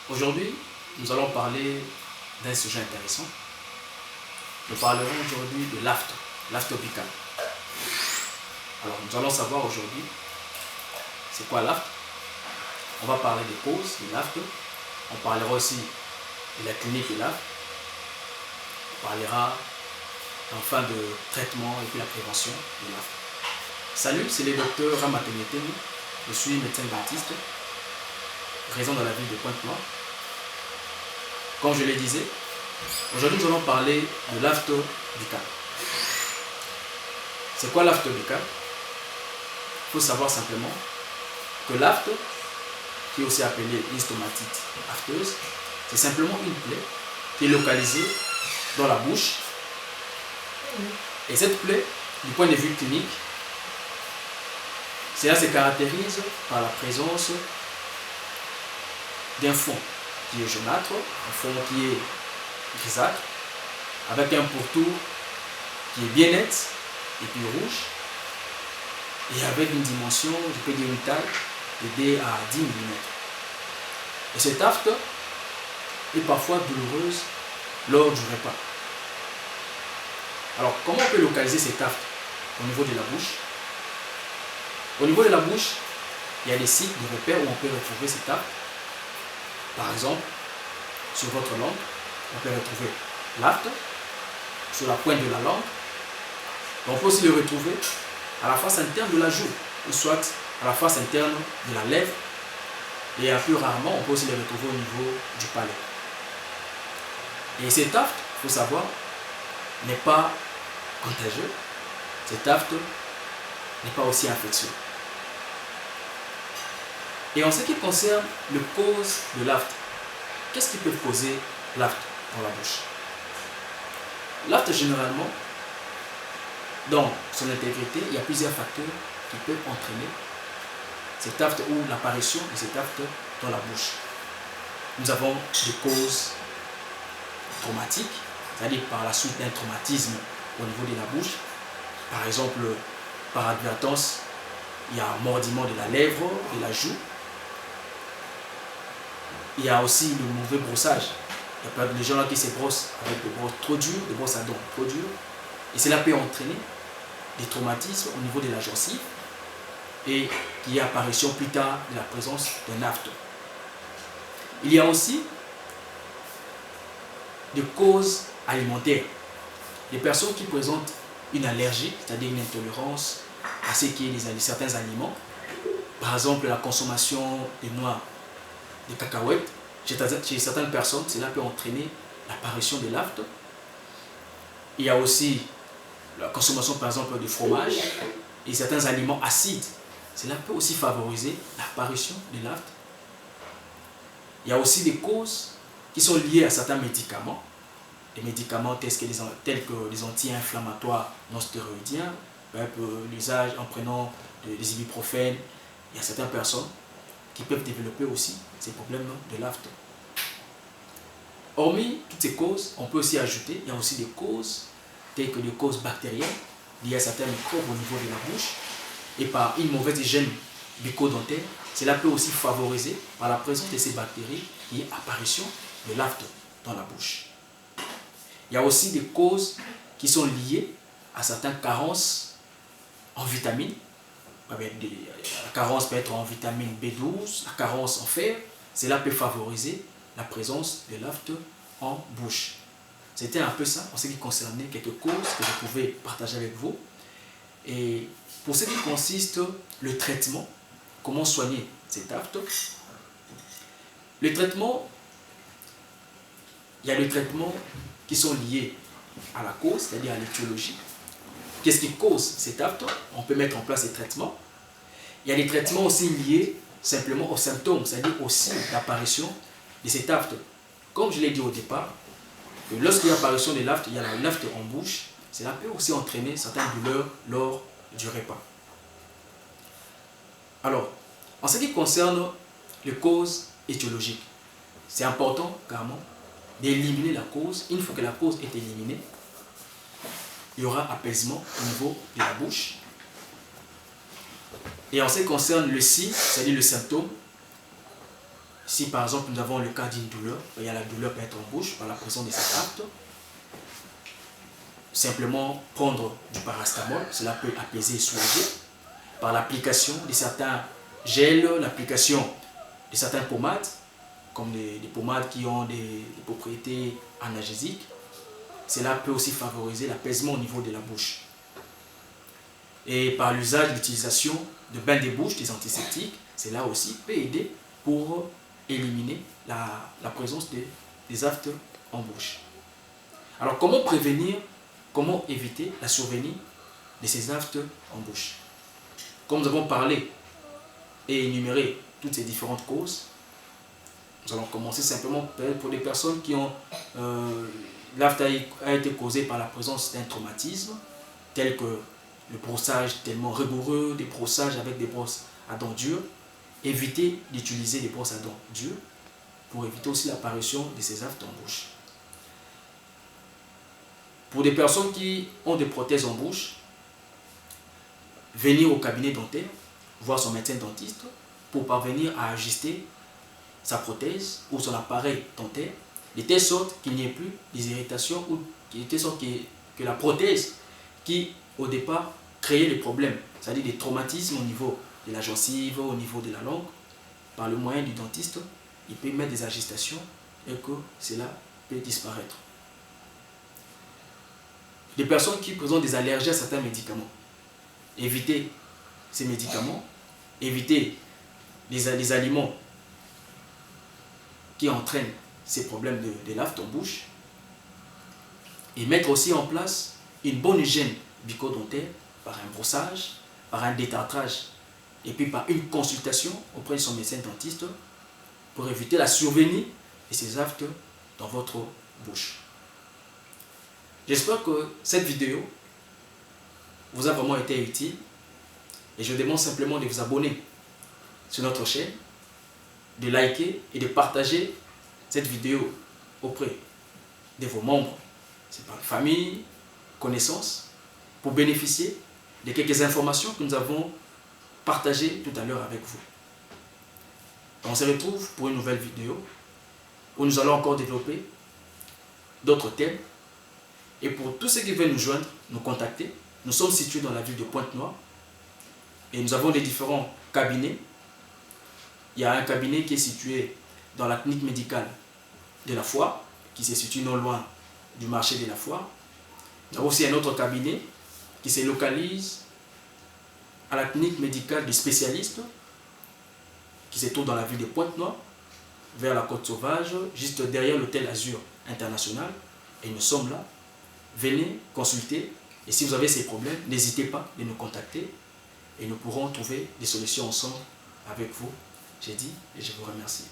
Aujourd'hui, nous allons parler d'un sujet intéressant. Nous parlerons aujourd'hui de l'afte buccal. Alors, nous allons savoir aujourd'hui c'est quoi l'afte. On va parler des causes de l'afte. On parlera aussi de la clinique de l'afte. On parlera enfin de traitement et puis la prévention de l'afte. Salut, c'est le docteur Ramatenetemi. Je suis médecin dentiste, présent dans la ville de Pointe-Noire. Comme je le disais, aujourd'hui nous allons parler de l'afte buccal. C'est quoi l'afte buccal? Il faut savoir simplement que l'afte, qui est aussi appelée une stomatite afteuse, c'est simplement une plaie qui est localisée dans la bouche. Et cette plaie, du point de vue clinique, cela se caractérise par la présence d'un fond qui est jaunâtre, un fond qui est grisâtre, avec un pourtour qui est bien net et puis rouge, et avec une dimension, je peux dire une taille, de 2 à 10 mm. Et cette afte est parfois douloureuse lors du repas. Alors, comment on peut localiser cette afte au niveau de la bouche? Au niveau de la bouche, il y a des sites de repères où on peut retrouver cette afte. Par exemple, sur votre langue, on peut retrouver l'afte, sur la pointe de la langue. On peut aussi le retrouver à la face interne de la joue, ou soit à la face interne de la lèvre. Et plus rarement, on peut aussi le retrouver au niveau du palais. Et cette afte, il faut savoir, n'est pas contagieux. Cette afte n'est pas aussi infectieux. Et en ce qui concerne les causes de l'afte, qu'est-ce qui peut causer l'afte dans la bouche? L'afte, généralement, dans son intégrité, il y a plusieurs facteurs qui peuvent entraîner cette afte ou l'apparition de cette afte dans la bouche. Nous avons des causes traumatiques, c'est-à-dire par la suite d'un traumatisme au niveau de la bouche. Par exemple, par advertence, il y a un mordiment de la lèvre, de la joue. Il y a aussi le mauvais brossage. Il y a pas de gens là qui se brossent avec des brosses trop dures, des brosses à dents trop dures. Et cela peut entraîner des traumatismes au niveau de la gencive et qui est apparition plus tard de la présence d'un afte. Il y a aussi des causes alimentaires. Les personnes qui présentent une allergie, c'est-à-dire une intolérance à ce qui est de certains aliments, par exemple la consommation de noix de cacahuètes, chez certaines personnes, cela peut entraîner l'apparition de l'afte. Il y a aussi la consommation par exemple de fromage et certains aliments acides. Cela peut aussi favoriser l'apparition de l'afte. Il y a aussi des causes qui sont liées à certains médicaments. Des médicaments tels que les anti-inflammatoires non stéroïdiens, l'usage en prenant des ibuprofènes. Il y a certaines personnes qui peuvent développer aussi ces problèmes de l'afte. Hormis toutes ces causes, on peut aussi ajouter, il y a aussi des causes telles que des causes bactériennes liées à certains microbes au niveau de la bouche et par une mauvaise hygiène bucco-dentaire. Cela peut aussi favoriser par la présence de ces bactéries qui est apparition de l'afte dans la bouche. Il y a aussi des causes qui sont liées à certaines carences en vitamines. La carence peut être en vitamine B12, la carence en fer. Cela peut favoriser la présence de l'afte en bouche. C'était un peu ça en ce qui concernait quelques causes que je pouvais partager avec vous. Et pour ce qui consiste le traitement, comment soigner cet afte? Le traitement, il y a des traitements qui sont liés à la cause, c'est-à-dire à l'étiologie. Qu'est-ce qui cause cet afte? On peut mettre en place des traitements. Il y a des traitements aussi liés simplement aux symptômes, c'est-à-dire aux signes d'apparition de cet afte. Comme je l'ai dit au départ, que lorsqu'il y a apparition de l'afte, il y a l'afte en bouche, cela peut aussi entraîner certaines douleurs lors du repas. Alors, en ce qui concerne les causes étiologiques, c'est important carrément d'éliminer la cause. Une fois que la cause est éliminée, il y aura apaisement au niveau de la bouche. Et en ce qui concerne le signe, c'est-à-dire le symptôme, Si par exemple nous avons le cas d'une douleur, il y a la douleur peut être en bouche par la présence de cet acte. Simplement prendre du paracétamol, cela peut apaiser et soulager. Par l'application de certains gels, l'application de certaines pommades, comme des pommades qui ont des propriétés analgésiques, cela peut aussi favoriser l'apaisement au niveau de la bouche. Et par l'usage, l'utilisation de bains de bouche, des antiseptiques, cela aussi peut aider pour éliminer la présence des aftes en bouche. Alors comment prévenir, comment éviter la survenue de ces aftes en bouche? Comme nous avons parlé et énuméré toutes ces différentes causes, nous allons commencer simplement pour des personnes qui ont l'afte a été causé par la présence d'un traumatisme, tel que le brossage tellement rigoureux, des brossages avec des brosses à dents dures. Éviter d'utiliser des brosses à dents dures pour éviter aussi l'apparition de ces aftes en bouche. Pour des personnes qui ont des prothèses en bouche, venir au cabinet dentaire, voir son médecin dentiste pour parvenir à ajuster sa prothèse ou son appareil dentaire, de telle sorte qu'il n'y ait plus des irritations ou de telle sorte que la prothèse qui au départ créait les problèmes, c'est-à-dire des traumatismes au niveau de la gencive, au niveau de la langue, par le moyen du dentiste, il peut mettre des ajustations et que cela peut disparaître. Les personnes qui présentent des allergies à certains médicaments, éviter ces médicaments, éviter les aliments qui entraînent ces problèmes de l'afte en bouche et mettre aussi en place une bonne hygiène bucco-dentaire par un brossage, par un détartrage et puis par une consultation auprès de son médecin dentiste pour éviter la survenue de ces aftes dans votre bouche. J'espère que cette vidéo vous a vraiment été utile et je demande simplement de vous abonner sur notre chaîne, de liker et de partager cette vidéo auprès de vos membres, c'est par famille, connaissances, pour bénéficier de quelques informations que nous avons partagées tout à l'heure avec vous. On se retrouve pour une nouvelle vidéo où nous allons encore développer d'autres thèmes. Et pour tous ceux qui veulent nous joindre, nous contacter, nous sommes situés dans la ville de Pointe-Noire et nous avons des différents cabinets. Il y a un cabinet qui est situé dans la clinique médicale de la Foire, qui se situe non loin du marché de la Foire. Nous avons aussi un autre cabinet qui se localise à la clinique médicale du spécialiste, qui se trouve dans la ville de Pointe-Noire, vers la Côte Sauvage, juste derrière l'hôtel Azur International. Et nous sommes là. Venez consulter. Et si vous avez ces problèmes, n'hésitez pas de nous contacter. Et nous pourrons trouver des solutions ensemble avec vous. J'ai dit et je vous remercie.